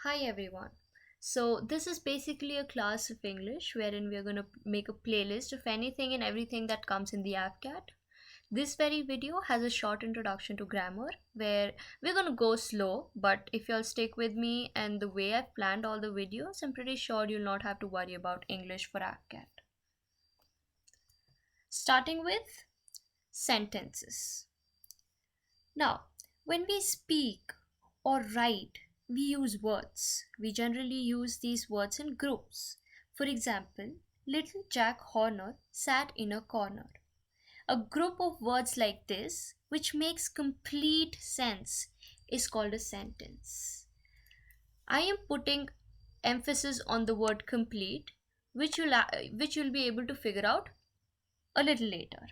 Hi everyone. So, this is basically a class of English wherein we are going to make a playlist of anything and everything that comes in the AppCat. This very video has a short introduction to grammar where we're going to go slow, but if you'll stick with me and the way I've planned all the videos, I'm pretty sure you'll not have to worry about English for AppCat. Starting with sentences. Now, when we speak or write, we use words. We generally use these words in groups. For example, little Jack Horner sat in a corner. A group of words like this, which makes complete sense, is called a sentence. I am putting emphasis on the word complete, which you'll be able to figure out a little later.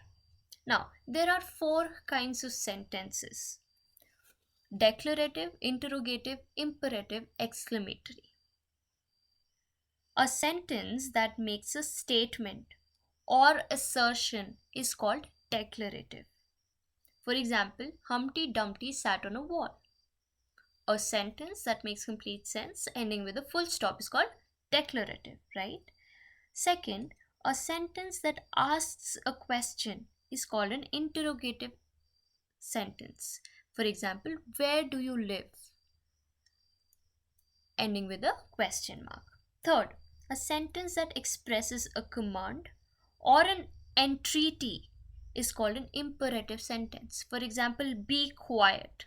Now, there are four kinds of sentences: declarative, interrogative, imperative, exclamatory. A sentence that makes a statement or assertion is called declarative. For example, Humpty Dumpty sat on a wall. A sentence that makes complete sense ending with a full stop is called declarative, right? Second, a sentence that asks a question is called an interrogative sentence. For example, where do you live? Ending with a question mark. Third, a sentence that expresses a command or an entreaty is called an imperative sentence. For example, be quiet.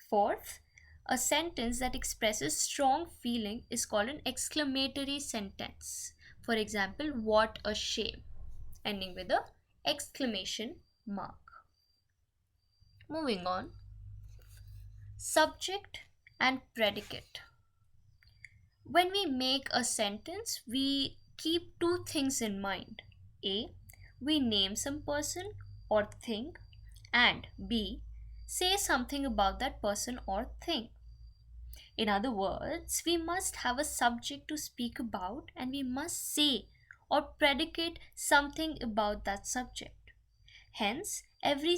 Fourth, a sentence that expresses strong feeling is called an exclamatory sentence. For example, what a shame, ending with a exclamation mark. Moving on, subject and predicate. When we make a sentence, we keep two things in mind. A, we name some person or thing, and B, say something about that person or thing. In other words, we must have a subject to speak about and we must say or predicate something about that subject. Hence, every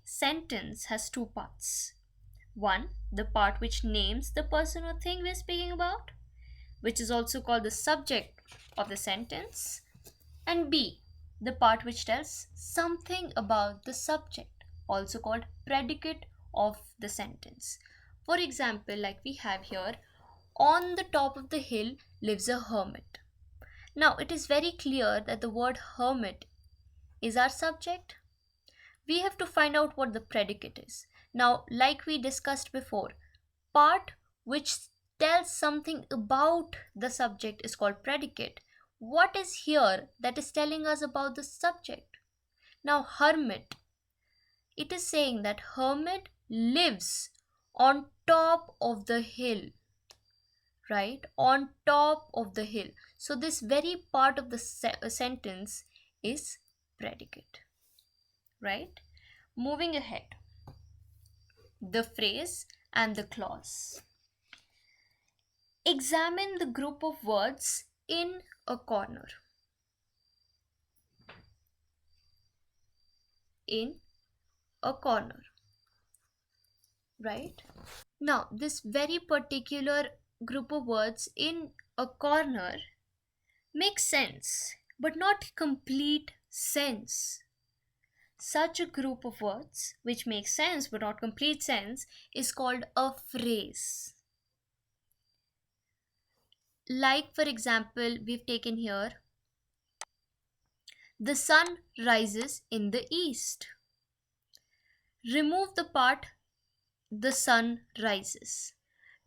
sentence has two parts. One, the part which names the person or thing we're speaking about, which is also called the subject of the sentence, and B, the part which tells something about the subject, also called predicate of the sentence. For example, like we have here, on the top of the hill lives a hermit. Now, it is very clear that the word hermit is our subject. We have to find out what the predicate is. Now, like we discussed before, part which tells something about the subject is called predicate. What is here that is telling us about the subject? Now, hermit, it is saying that hermit lives on top of the hill, right? On top of the hill. So, this very part of the sentence is predicate, right? Moving ahead, the phrase and the clause. Examine the group of words in a corner. In a corner, right? Now, this very particular group of words in a corner makes sense, but not complete sense. Such a group of words, which makes sense but not complete sense, is called a phrase. Like, for example, we've taken here, the sun rises in the east. Remove the part, the sun rises.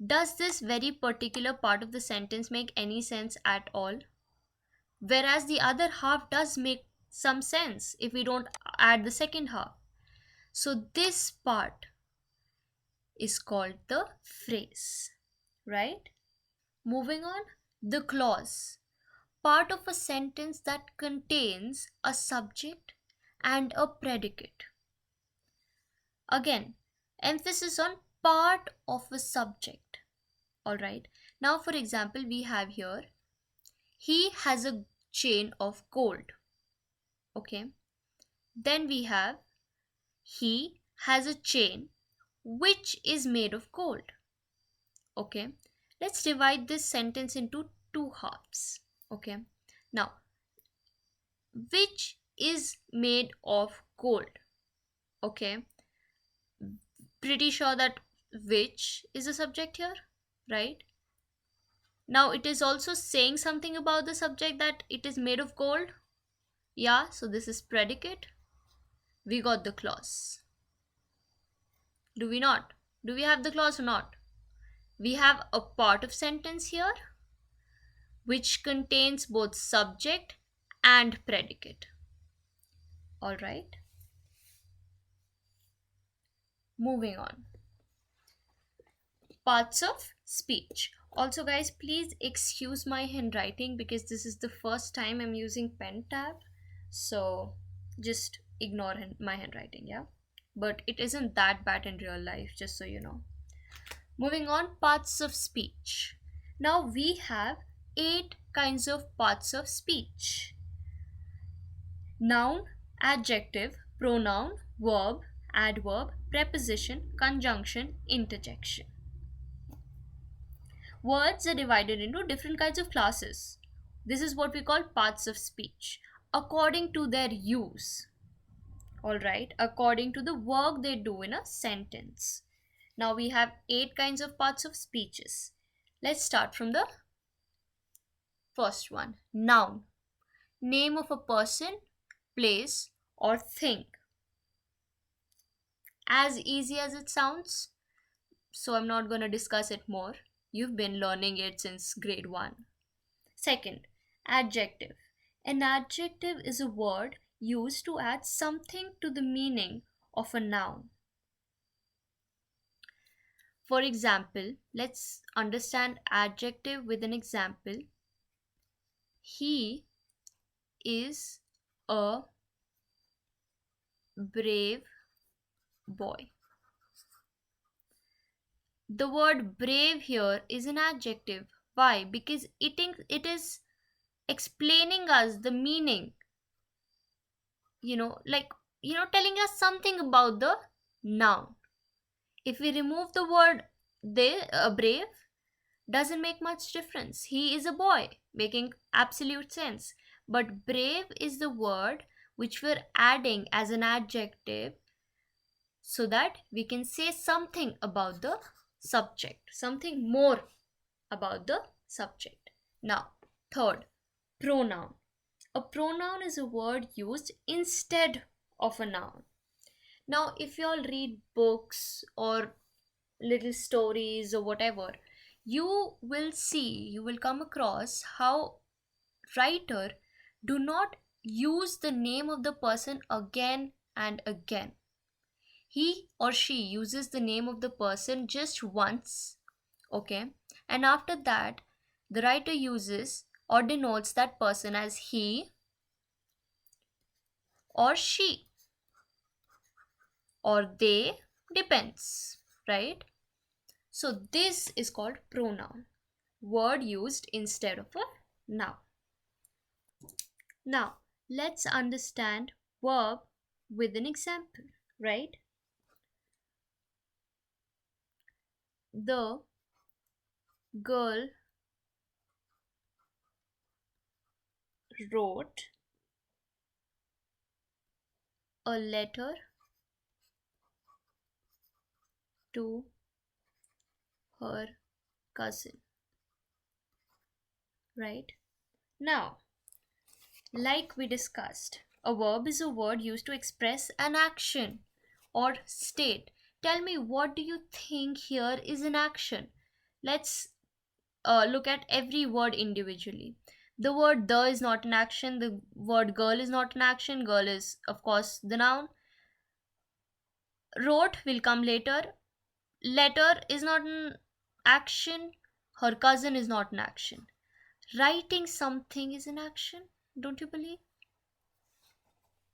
Does this very particular part of the sentence make any sense at all? Whereas the other half does make some sense if we don't add the second half. So this part is called the phrase, right? Moving on, the clause. Part of a sentence that contains a subject and a predicate. Again, emphasis on part of a subject. Alright, now for example, we have here, he has a chain of gold. Okay, then we have, he has a chain which is made of gold. Okay, let's divide this sentence into two halves. Okay, now, which is made of gold? Okay, pretty sure that which is the subject here, right? Now it is also saying something about the subject that it is made of gold. Yeah, so this is predicate. We got the clause. Do we not? Do we have the clause or not? We have a part of sentence here which contains both subject and predicate. All right, moving on. Parts of speech. Also, guys, please excuse my handwriting because this is the first time I'm using pen tab. So just ignore my handwriting, yeah? But it isn't that bad in real life, just so you know. Moving on, parts of speech. Now we have 8 kinds of parts of speech: noun, adjective, pronoun, verb, adverb, preposition, conjunction, interjection. Words are divided into different kinds of classes. This is what we call parts of speech according to their use. Alright, according to the work they do in a sentence. Now we have 8 kinds of parts of speeches. Let's start from the first one: noun, name of a person, place, or thing. As easy as it sounds, so I'm not going to discuss it more. You've been learning it since grade 1. Second, adjective. An adjective is a word used to add something to the meaning of a noun. For example, let's understand adjective with an example. He is a brave boy. The word brave here is an adjective. Why? Because it is explaining us the meaning, like, telling us something about the noun. If we remove the word they, brave, doesn't make much difference. He is a boy, making absolute sense. But brave is the word which we're adding as an adjective so that we can say something about the subject, something more about the subject. Now, third, pronoun. A pronoun is a word used instead of a noun. Now, if you all read books or little stories or whatever, you will come across how writer do not use the name of the person again and again. He or she uses the name of the person just once, okay? And after that, the writer uses or denotes that person as he or she or they, depends, right? So this is called pronoun, word used instead of a noun. Now let's understand verb with an example, right? The girl wrote a letter to her cousin, right? Now, like we discussed, a verb is a word used to express an action or state. Tell me, what do you think here is an action? Let's look at every word individually. The word the is not an action. The word girl is not an action. Girl is, of course, the noun. Wrote will come later. Letter is not an action. Her cousin is not an action. Writing something is an action. Don't you believe?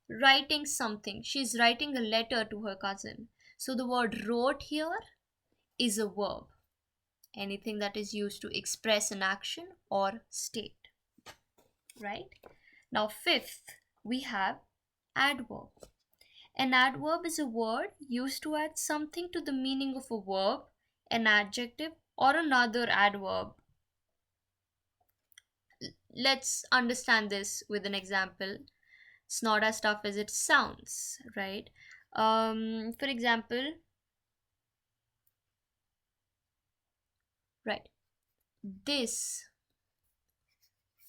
Writing something. She's writing a letter to her cousin. So the word wrote here is a verb. Anything that is used to express an action or state. Right? Now, fifth, we have adverb. An adverb is a word used to add something to the meaning of a verb, an adjective, or another adverb. Let's understand this with an example. It's not as tough as it sounds, right? For example, right, this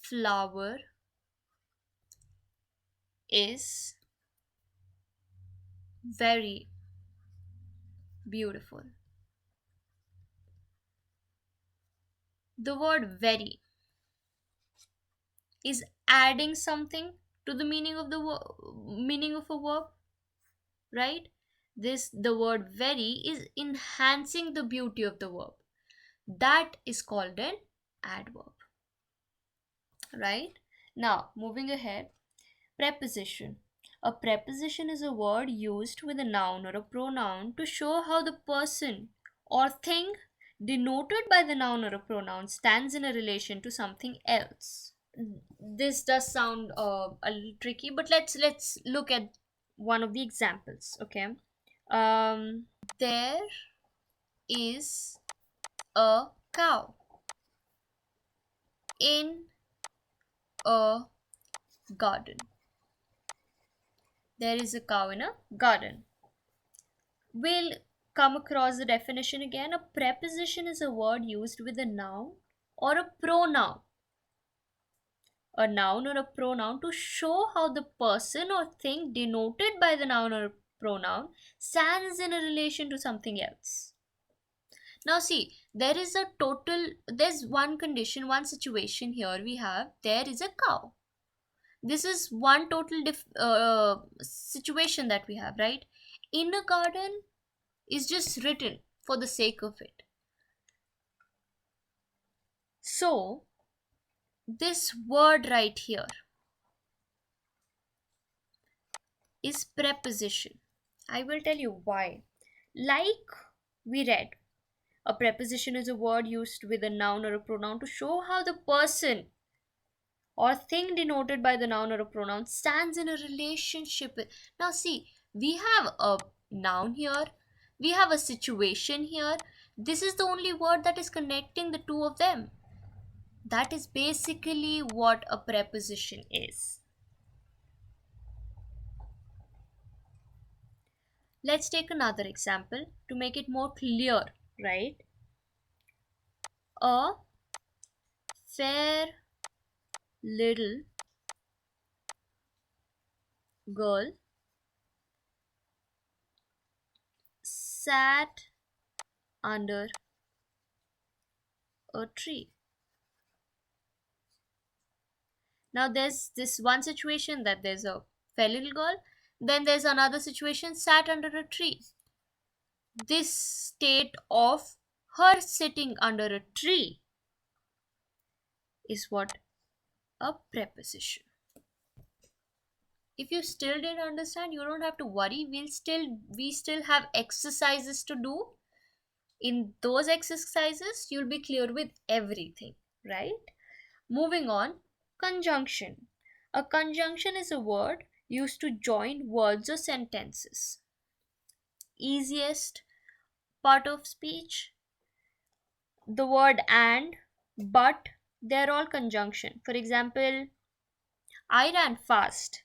flower is very beautiful. The word very is adding something to the meaning of the meaning of a verb, right? This the word very is enhancing the beauty of the verb. That is called an adverb, right? Now, moving ahead, preposition. A preposition is a word used with a noun or a pronoun to show how the person or thing denoted by the noun or a pronoun stands in a relation to something else. This does sound a little tricky, but let's look at one of the examples. Okay, there is a cow in a garden. There is a cow in a garden. We'll come across the definition again. A preposition is a word used with a noun or a pronoun. A noun or a pronoun to show how the person or thing denoted by the noun or pronoun stands in a relation to something else. Now, see, there's one condition, one situation here we have, there is a cow. This is one total situation that we have, right? In a garden is just written for the sake of it. So, this word right here is preposition. I will tell you why. Like we read, a preposition is a word used with a noun or a pronoun to show how the person or thing denoted by the noun or a pronoun stands in a relationship with. Now, see, we have a noun here, we have a situation here. This is the only word that is connecting the two of them. That is basically what a preposition is. Let's take another example to make it more clear, right? A fair little girl sat under a tree. Now, there's this one situation that there's a fair little girl, then there's another situation sat under a tree. This state of her sitting under a tree is what a preposition. If you still didn't understand, you don't have to worry. We still have exercises to do. In those exercises, you'll be clear with everything, right? Moving on, conjunction. A conjunction is a word used to join words or sentences. Easiest part of speech, the word and, but, they're all conjunction. For example, I ran fast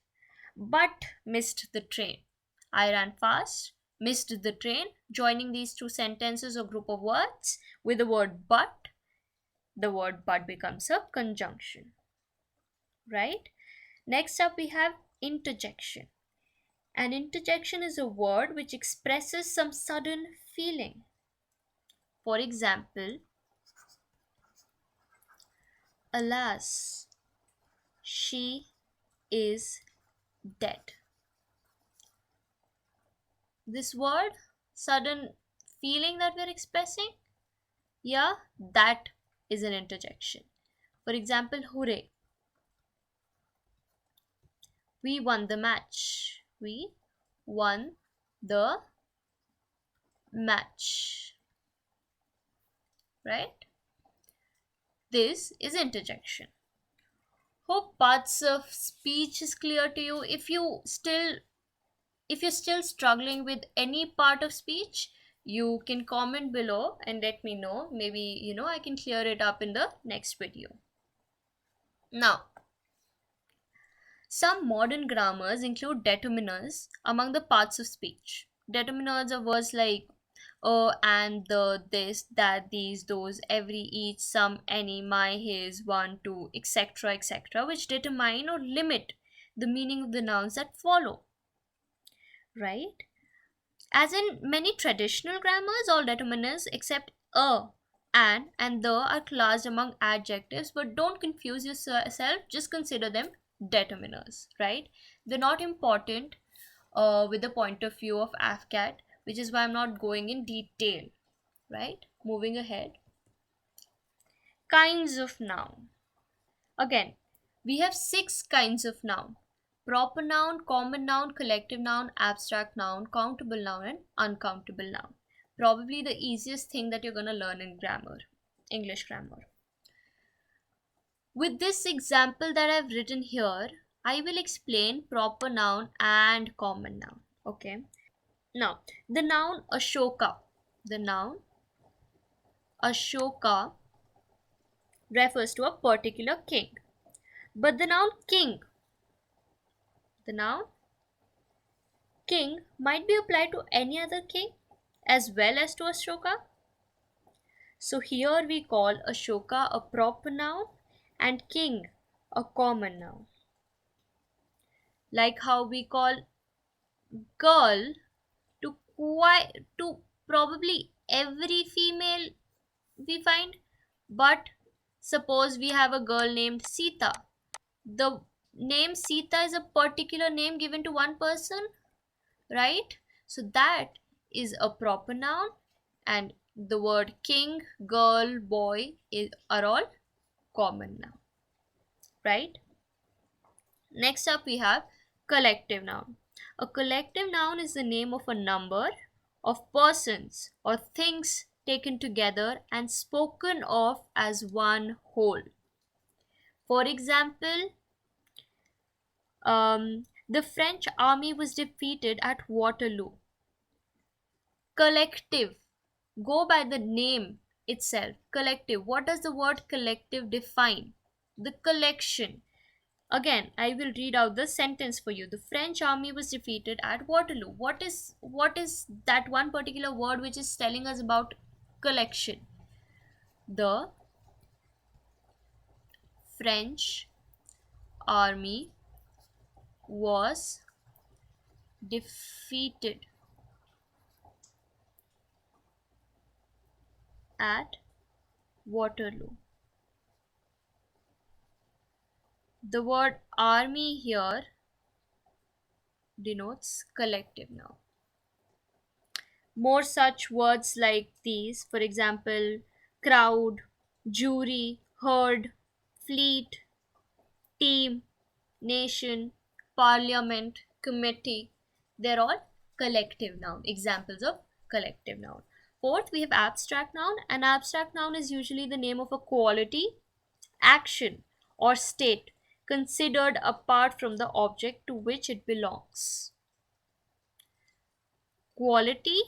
but missed the train. I ran fast, missed the train. Joining these two sentences or group of words with the word but, the word but becomes a conjunction, right? Next up, we have interjection. An interjection is a word which expresses some sudden feeling. For example, alas, she is dead. This word, sudden feeling that we're expressing, yeah, that is an interjection. For example, hooray, we won the match. We won the match, right? This is interjection. Hope parts of speech is clear to you. If you still If you're still struggling with any part of speech, you can comment below and let me know. Maybe, I can clear it up in the next video. Now, some modern grammars include determiners among the parts of speech. Determiners are words like and, the, this, that, these, those, every, each, some, any, my, his, one, two, etc., etc., which determine or limit the meaning of the nouns that follow, right? As in many traditional grammars, all determiners except a, and the are classed among adjectives, but don't confuse yourself, just consider them determiners, right? They're not important with the point of view of AFCAT, which is why I'm not going in detail, right? Moving ahead. Kinds of noun. Again, we have six kinds of noun: proper noun, common noun, collective noun, abstract noun, countable noun, and uncountable noun. Probably the easiest thing that you're going to learn in grammar, English grammar. With this example that I've written here, I will explain proper noun and common noun. Okay. Now, the noun Ashoka. The noun Ashoka refers to a particular king. But the noun king might be applied to any other king as well as to Ashoka. So here we call Ashoka a proper noun and king a common noun. Like how we call girl to probably every female we find, but suppose we have a girl named Sita. The name Sita is a particular name given to one person, right? So that is a proper noun, and the word king, girl, boy are all common noun, right? Next up, we have collective noun. A collective noun is the name of a number of persons or things taken together and spoken of as one whole. For example, the French army was defeated at Waterloo. Collective, go by the name itself. Collective, what does the word collective define? The collection. Again, I will read out the sentence for you. The French army was defeated at Waterloo. What is that one particular word which is telling us about collection? The French army was defeated at Waterloo. The word army here denotes collective noun. More such words like these, for example, crowd, jury, herd, fleet, team, nation, parliament, committee, they're all collective noun, examples of collective noun. Fourth, we have abstract noun. An abstract noun is usually the name of a quality, action, or state considered apart from the object to which it belongs. Quality,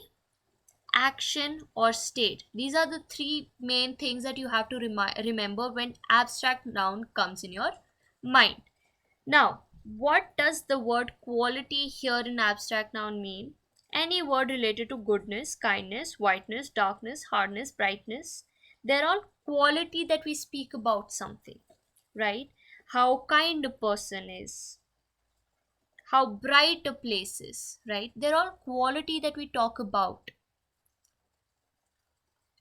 action, or state. These are the three main things that you have to remember when abstract noun comes in your mind. Now, what does the word quality here in abstract noun mean? Any word related to goodness, kindness, whiteness, darkness, hardness, brightness. They're all quality that we speak about something, right? How kind a person is, how bright a place is, right? They're all quality that we talk about.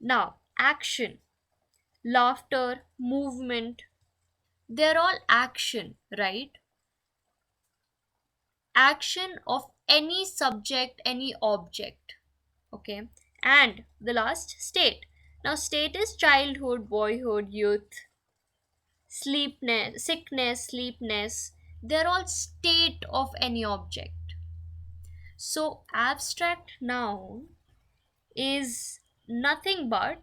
Now, action, laughter, movement, they're all action, right? Action of any subject, any object. Okay. And the last, state. Now, state is childhood, boyhood, youth, sleepness, sickness, sleepness. They're all state of any object. So, abstract noun is nothing but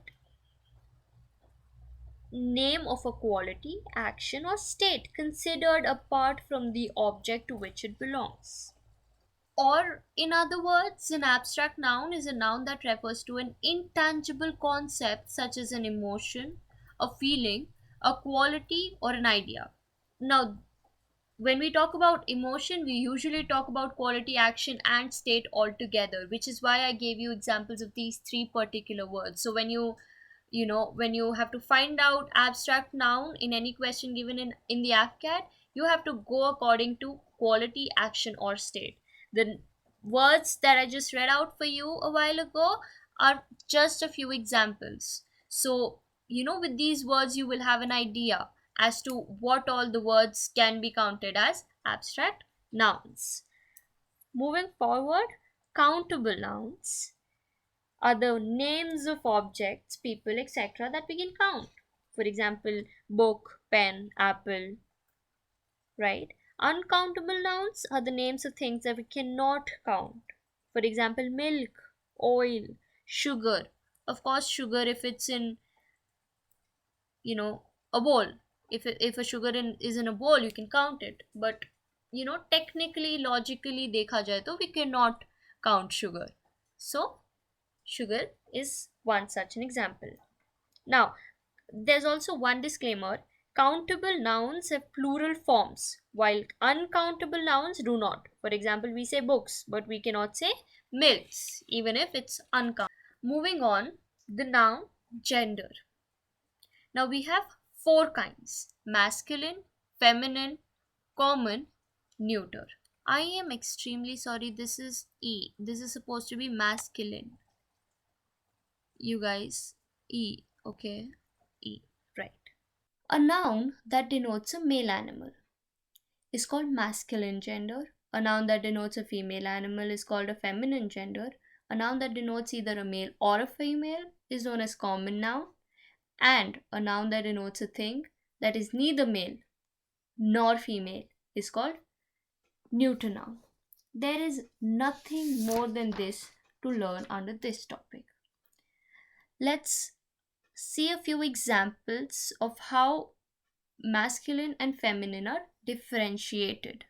name of a quality, action, or state considered apart from the object to which it belongs. Or, in other words, an abstract noun is a noun that refers to an intangible concept such as an emotion, a feeling, a quality, or an idea. Now, when we talk about emotion, we usually talk about quality, action, and state altogether, which is why I gave you examples of these three particular words. So when you have to find out abstract noun in any question given in the AFCAT, you have to go according to quality, action, or state. The words that I just read out for you a while ago are just a few examples. So with these words you will have an idea as to what all the words can be counted as abstract nouns. Moving forward, countable nouns are the names of objects, people, etc. that we can count. For example, book, pen, apple, right? Uncountable nouns are the names of things that we cannot count. For example, milk, oil, sugar. Of course, sugar if it's in, a bowl. If a sugar is in a bowl, you can count it. But technically, logically, dekha jaye to we cannot count sugar. So sugar is one such an example. Now, there's also one disclaimer: countable nouns have plural forms, while uncountable nouns do not. For example, we say books, but we cannot say milks, even if it's uncountable. Moving on, the noun gender. Now, we have four kinds: masculine, feminine, common, neuter. I am extremely sorry, this is E. This is supposed to be masculine. You guys, E, okay? E, right. A noun that denotes a male animal is called masculine gender. A noun that denotes a female animal is called a feminine gender. A noun that denotes either a male or a female is known as common noun. And a noun that denotes a thing that is neither male nor female is called neuter noun. There is nothing more than this to learn under this topic. Let's see a few examples of how masculine and feminine are differentiated.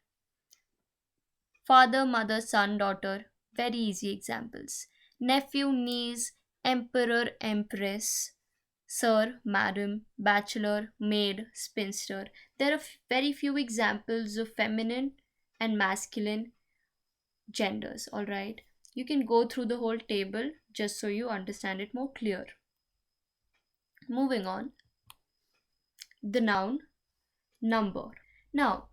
Father, mother, son, daughter, very easy examples. Nephew, niece, emperor, empress, sir, madam, bachelor, maid, spinster. There are very few examples of feminine and masculine genders, alright? You can go through the whole table just so you understand it more clear. Moving on, the noun number. Now,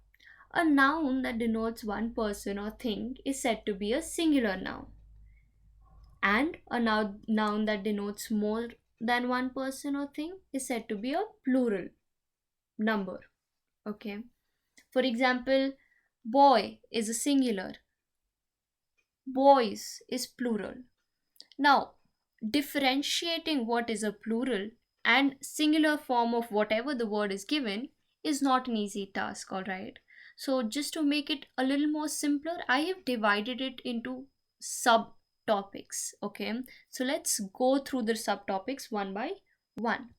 a noun that denotes one person or thing is said to be a singular noun. And a noun that denotes more than one person or thing is said to be a plural number. Okay. For example, boy is a singular, boys is plural. Now, differentiating what is a plural and singular form of whatever the word is given is not an easy task, alright? So, just to make it a little more simpler, I have divided it into subtopics. Okay, so let's go through the subtopics one by one.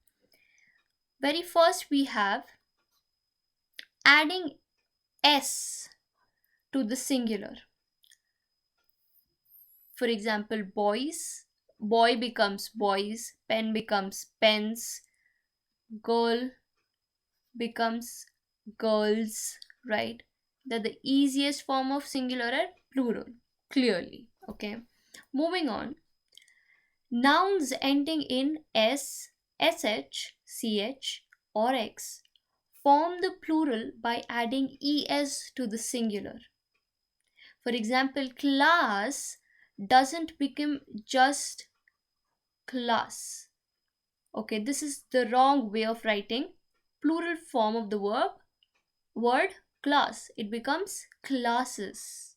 Very first, we have adding s to the singular. For example, boys, boy becomes boys, pen becomes pens, girl becomes girls, right? They're the easiest form of singular and plural, clearly. Okay, moving on. Nouns ending in s, sh, ch, or x form the plural by adding es to the singular. For example, class doesn't become just class. Okay, this is the wrong way of writing plural form of the word class. It becomes classes.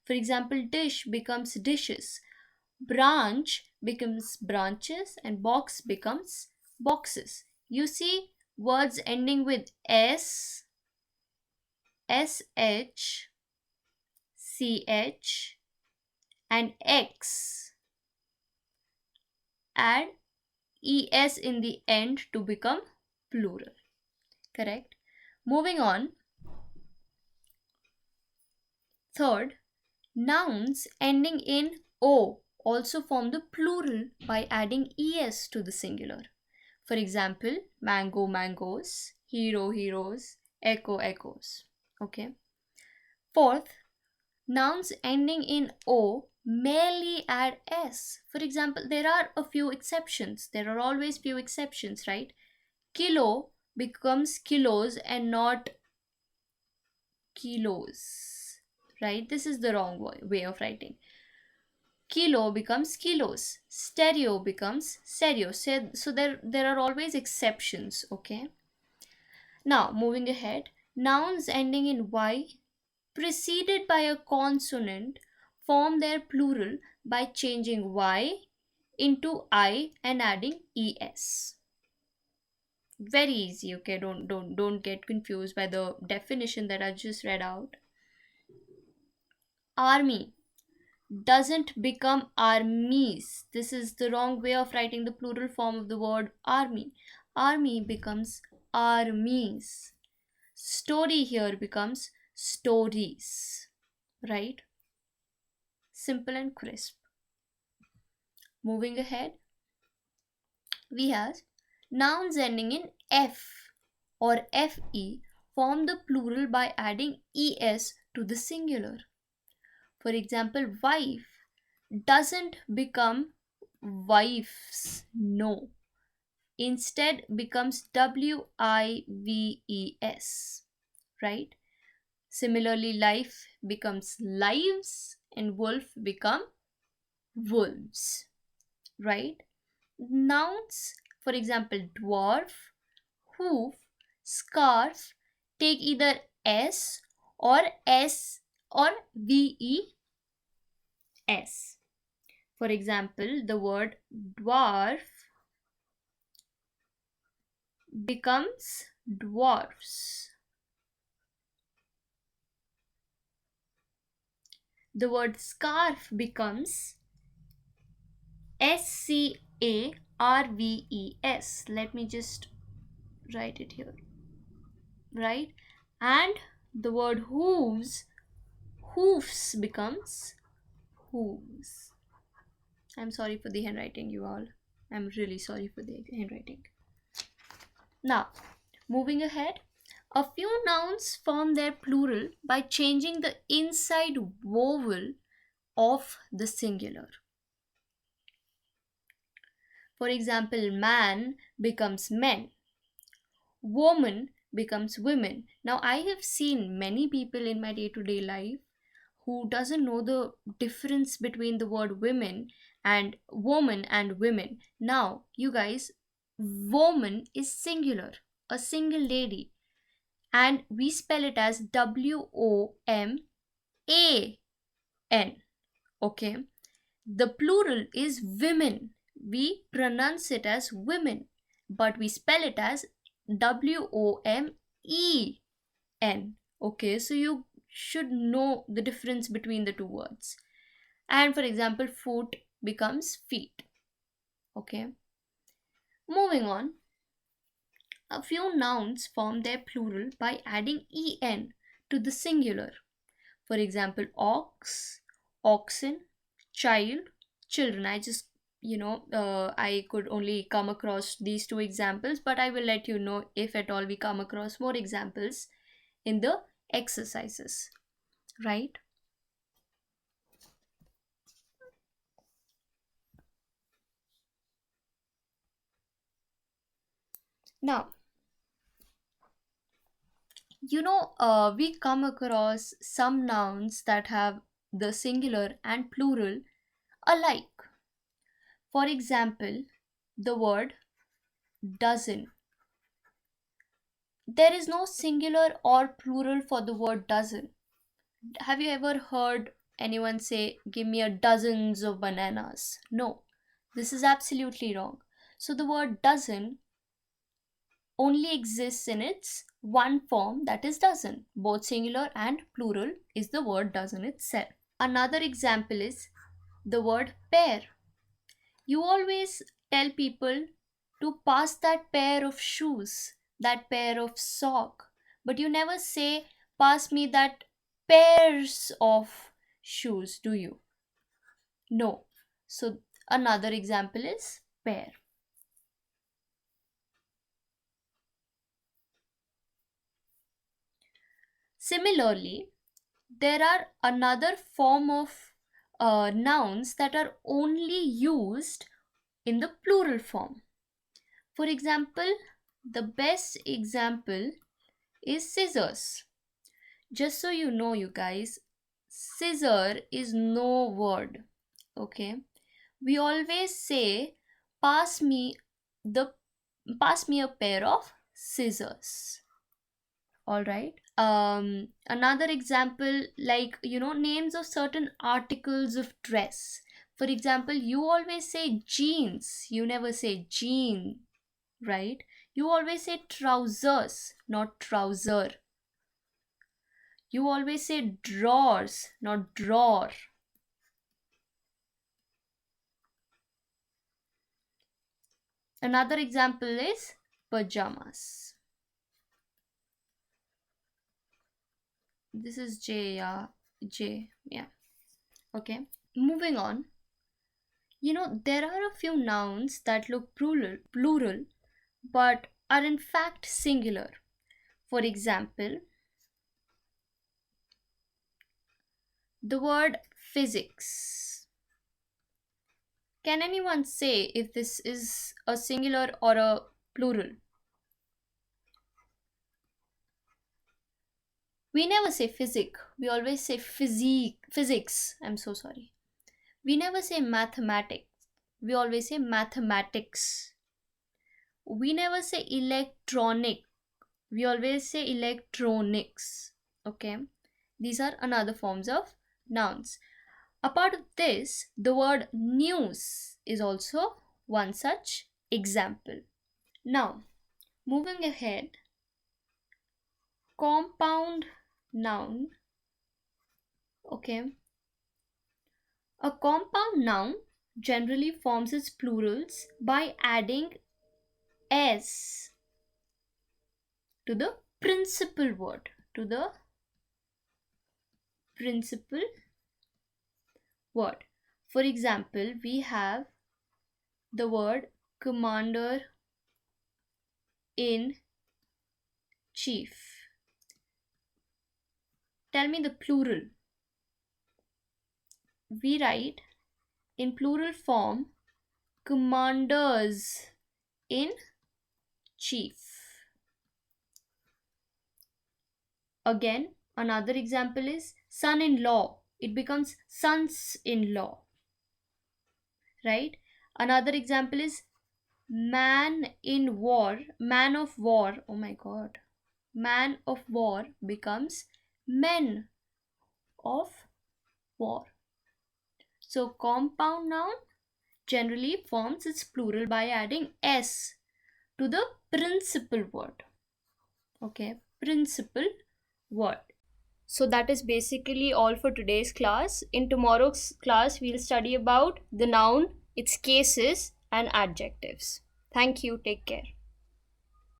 For example, dish becomes dishes, branch becomes branches, and box becomes boxes. You see, words ending with s, sh, ch, and x add es in the end to become plural. Correct? Moving on. Third, Nouns ending in O also form the plural by adding es to the singular. For example, mango, mangoes, hero, heroes, echo, echoes. Okay. Fourth, nouns ending in O merely add s. For example, there are a few exceptions. There are always few exceptions, right? Kilo becomes kilos and not kilos, right? This is the wrong way of writing. Kilo becomes kilos. Stereo becomes stereo. So there are always exceptions, okay? Now, moving ahead, nouns ending in y preceded by a consonant form their plural by changing y into I and adding es. Very easy, okay? Don't get confused by the definition that I just read out. Army doesn't become armies. This is the wrong way of writing the plural form of the word army. Army becomes armies. Story here becomes stories, right? Simple and crisp. Moving ahead, we have nouns ending in f or fe form the plural by adding es to the singular. For example, wife doesn't become wives, no. Instead becomes wives, right? Similarly, life becomes lives and wolf become wolves, right? Nouns, for example, dwarf, hoof, scarf, take either s or ves. For example, the word dwarf becomes dwarfs. The word scarf becomes scarves. Let me just write it here, right? And the word hoofs becomes hooves. I'm sorry for the handwriting, you all. I'm really sorry for the handwriting. Now, moving ahead, a few nouns form their plural by changing the inside vowel of the singular. For example, man becomes men, woman becomes women. Now, I have seen many people in my day-to-day life who doesn't know the difference between the word women and woman and women. Now, you guys, woman is singular, a single lady, and we spell it as WOMAN. Okay, the plural is women. We pronounce it as women, but we spell it as WOMEN. Okay, so you should know the difference between the two words. And for example, foot becomes feet. Okay, moving on, a few nouns form their plural by adding en to the singular. For example, ox, oxen, child, children. I could only come across these two examples, but I will let you know if at all we come across more examples in the exercises, right? Now, we come across some nouns that have the singular and plural alike. For example, the word dozen. There is no singular or plural for the word dozen. Have you ever heard anyone say, give me a dozens of bananas? No, this is absolutely wrong. So the word dozen only exists in its one form, that is dozen. Both singular and plural is the word dozen itself. Another example is the word pair. You always tell people to pass that pair of shoes, that pair of sock, but you never say pass me that pairs of shoes, do you? No. So another example is pair. Similarly, there are another form of nouns that are only used in the plural form. For example, the best example is scissors. Just so you know, you guys, scissor is no word. Okay, we always say, pass me the pass me a pair of scissors. All right. Another example, like, names of certain articles of dress. For example, you always say jeans, you never say jean, right? You always say trousers, not trouser. You always say drawers, not drawer. Another example is pajamas. This is J, yeah. J, yeah. Okay. Moving on. There are a few nouns that look plural, but are in fact singular. For example, the word physics. Can anyone say if this is a singular or a plural? We never say physic, we always say physics. I'm so sorry. We never say mathematics, we always say mathematics. We never say electronic, we always say electronics. Okay, these are another forms of nouns. Apart of this, the word news is also one such example. Now, moving ahead, compound noun. Okay, a compound noun generally forms its plurals by adding s to the principal word, to the principal word. For example, we have the word commander in chief. Tell me the plural. We write in plural form commanders in chief. Again, another example is son in law. It becomes sons in law. Right? Another example is man in war, man of war. Oh my god. Man of war becomes men of war. So, compound noun generally forms its plural by adding s to the principal word. Okay, principal word. So that is basically all for today's class. In tomorrow's class, we'll study about the noun, its cases, and adjectives. Thank you. Take care.